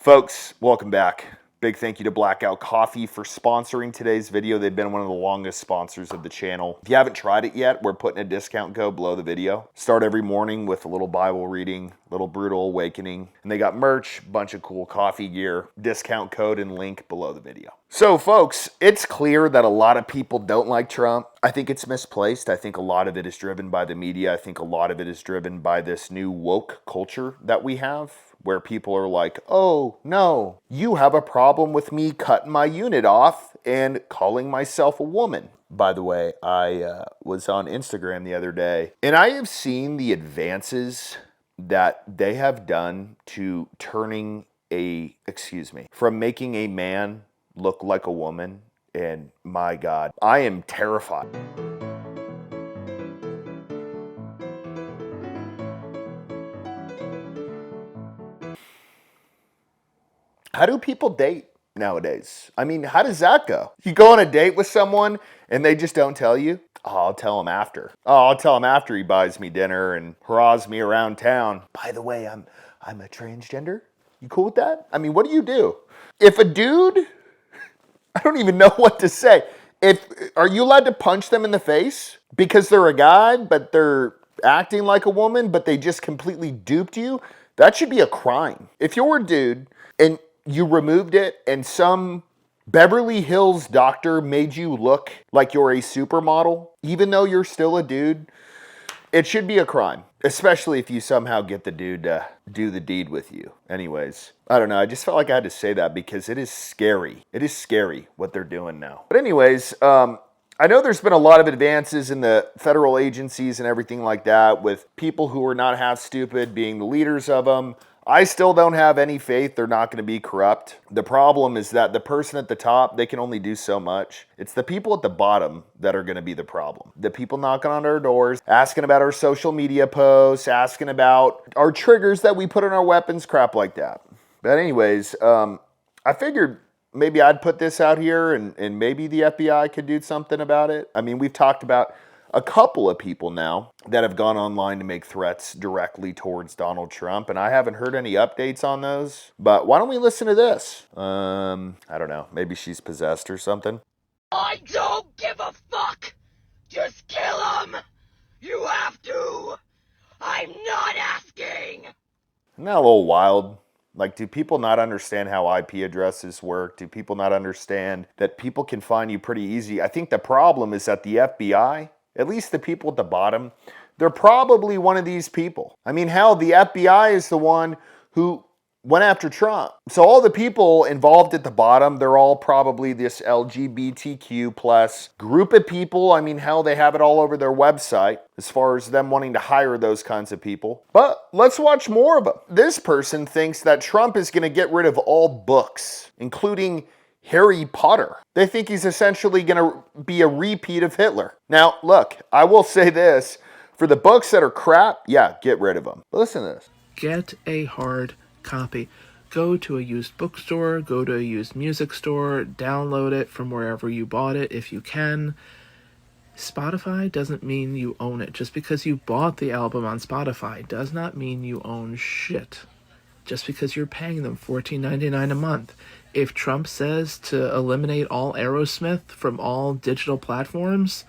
Folks, welcome back. Big thank you to Blackout Coffee for sponsoring today's video. They've been one of the longest sponsors of the channel. If you haven't tried it yet, we're putting a discount code below the video. Start every morning with a little Bible reading, little brutal awakening, and they got merch, bunch of cool coffee gear, discount code and link below the video. So folks, it's clear that a lot of people don't like Trump. I think it's misplaced. I think a lot of it is driven by the media. I think a lot of it is driven by this new woke culture that we have, where people are like, oh no, you have a problem with me cutting my unit off and calling myself a woman. By the way, I was on Instagram the other day, and I have seen the advances that they have done to turning from making a man look like a woman, and my God, I am terrified. How do people date nowadays? I mean, how does that go? You go on a date with someone and they just don't tell you? Oh, I'll tell him after. Oh, I'll tell him after he buys me dinner and hurrahs me around town. By the way, I'm a transgender. You cool with that? I mean, what do you do? If a dude, I don't even know what to say. Are you allowed to punch them in the face because they're a guy, but they're acting like a woman, but they just completely duped you? That should be a crime. If you're a dude and you removed it and some Beverly Hills doctor made you look like you're a supermodel, even though you're still a dude, it should be a crime, especially if you somehow get the dude to do the deed with you. Anyways, I don't know. I just felt like I had to say that because it is scary. It is scary what they're doing now. But anyways, I know there's been a lot of advances in the federal agencies and everything like that, with people who are not half stupid being the leaders of them. I still don't have any faith they're not going to be corrupt. The problem is that the person at the top, they can only do so much. It's the people at the bottom that are going to be the problem. The people knocking on our doors, asking about our social media posts, asking about our triggers that we put in our weapons, crap like that. But anyways, I figured maybe I'd put this out here and maybe the FBI could do something about it. I mean, we've talked about a couple of people now that have gone online to make threats directly towards Donald Trump, and I haven't heard any updates on those. But why don't we listen to this? I don't know. Maybe she's possessed or something. I don't give a fuck! Just kill him! You have to! I'm not asking! Isn't that a little wild? Like, do people not understand how IP addresses work? Do people not understand that people can find you pretty easy? I think the problem is that the FBI, at least the people at the bottom, they're probably one of these people. I mean, hell, the FBI is the one who went after Trump. So all the people involved at the bottom, they're all probably this LGBTQ plus group of people. I mean, hell, they have it all over their website as far as them wanting to hire those kinds of people. But let's watch more of them. This person thinks that Trump is going to get rid of all books, including Harry Potter. They think he's essentially going to be a repeat of Hitler. Now, look, I will say this. For the books that are crap, yeah, get rid of them. But listen to this. Get a hard copy. Go to a used bookstore, go to a used music store, download it from wherever you bought it if you can. Spotify doesn't mean you own it. Just because you bought the album on Spotify does not mean you own shit. Just because you're paying them $14.99 a month. If Trump says to eliminate all Aerosmith from all digital platforms,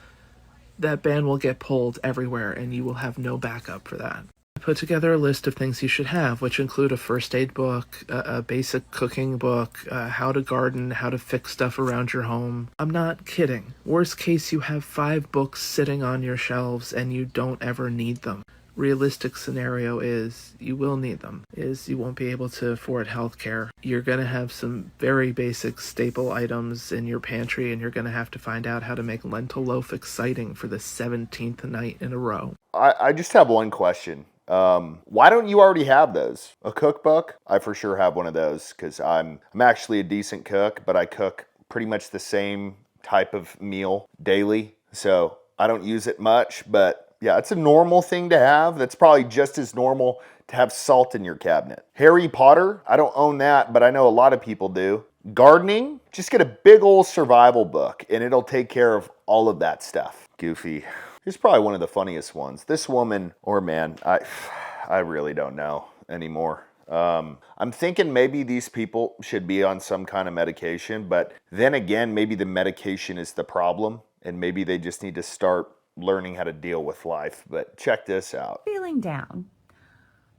that band will get pulled everywhere and you will have no backup for that. I put together a list of things you should have, which include a first aid book, a basic cooking book, how to garden, how to fix stuff around your home. I'm not kidding. Worst case, you have 5 books sitting on your shelves and you don't ever need them. Realistic scenario is you will need them, is you won't be able to afford healthcare. You're going to have some very basic staple items in your pantry, and you're going to have to find out how to make lentil loaf exciting for the 17th night in a row. I just have one question. Why don't you already have those? A cookbook? I for sure have one of those because I'm actually a decent cook, but I cook pretty much the same type of meal daily. So I don't use it much, but yeah, it's a normal thing to have. That's probably just as normal to have salt in your cabinet. Harry Potter, I don't own that, but I know a lot of people do. Gardening, just get a big old survival book and it'll take care of all of that stuff. Goofy. Here's probably one of the funniest ones. This woman or man, I really don't know anymore. I'm thinking maybe these people should be on some kind of medication, but then again, maybe the medication is the problem, and maybe they just need to start learning how to deal with life. But check this out. Feeling down,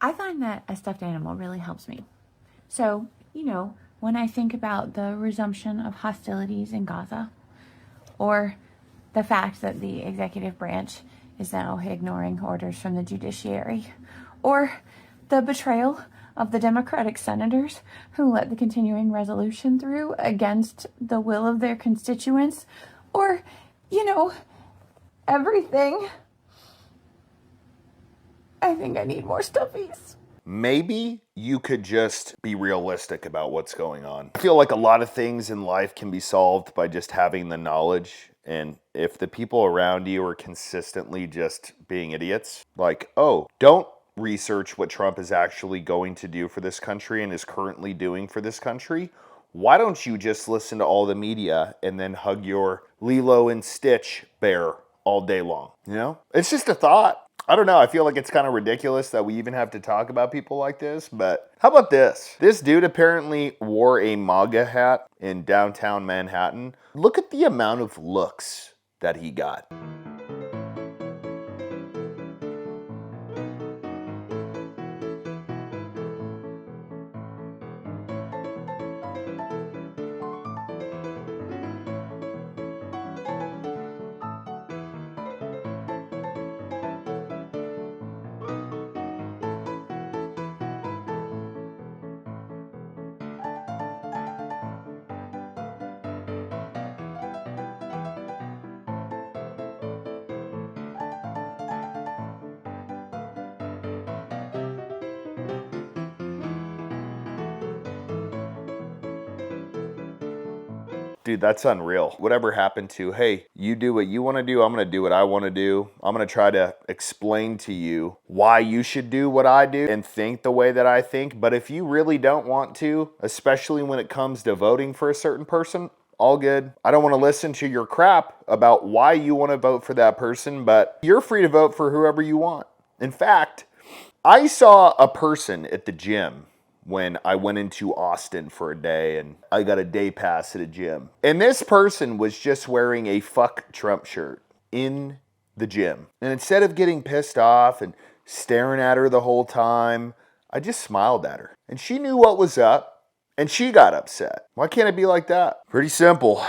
I find that a stuffed animal really helps me. So, when I think about the resumption of hostilities in Gaza, or the fact that the executive branch is now ignoring orders from the judiciary, or the betrayal of the Democratic senators who let the continuing resolution through against the will of their constituents, or, everything. I think I need more stuffies. Maybe you could just be realistic about what's going on. I feel like a lot of things in life can be solved by just having the knowledge. And if the people around you are consistently just being idiots, like, oh, don't research what Trump is actually going to do for this country and is currently doing for this country, why don't you just listen to all the media and then hug your Lilo and Stitch bear all day long? It's just a thought. I don't know. I feel like it's kind of ridiculous that we even have to talk about people like this, but how about this? This dude apparently wore a MAGA hat in downtown Manhattan. Look at the amount of looks that he got. Dude, that's unreal. Whatever happened to, hey, you do what you want to do, I'm going to do what I want to do. I'm going to try to explain to you why you should do what I do and think the way that I think. But if you really don't want to, especially when it comes to voting for a certain person, all good. I don't want to listen to your crap about why you want to vote for that person, but you're free to vote for whoever you want. In fact, I saw a person at the gym when I went into Austin for a day and I got a day pass at a gym. And this person was just wearing a fuck Trump shirt in the gym. And instead of getting pissed off and staring at her the whole time, I just smiled at her. And she knew what was up and she got upset. Why can't it be like that? Pretty simple.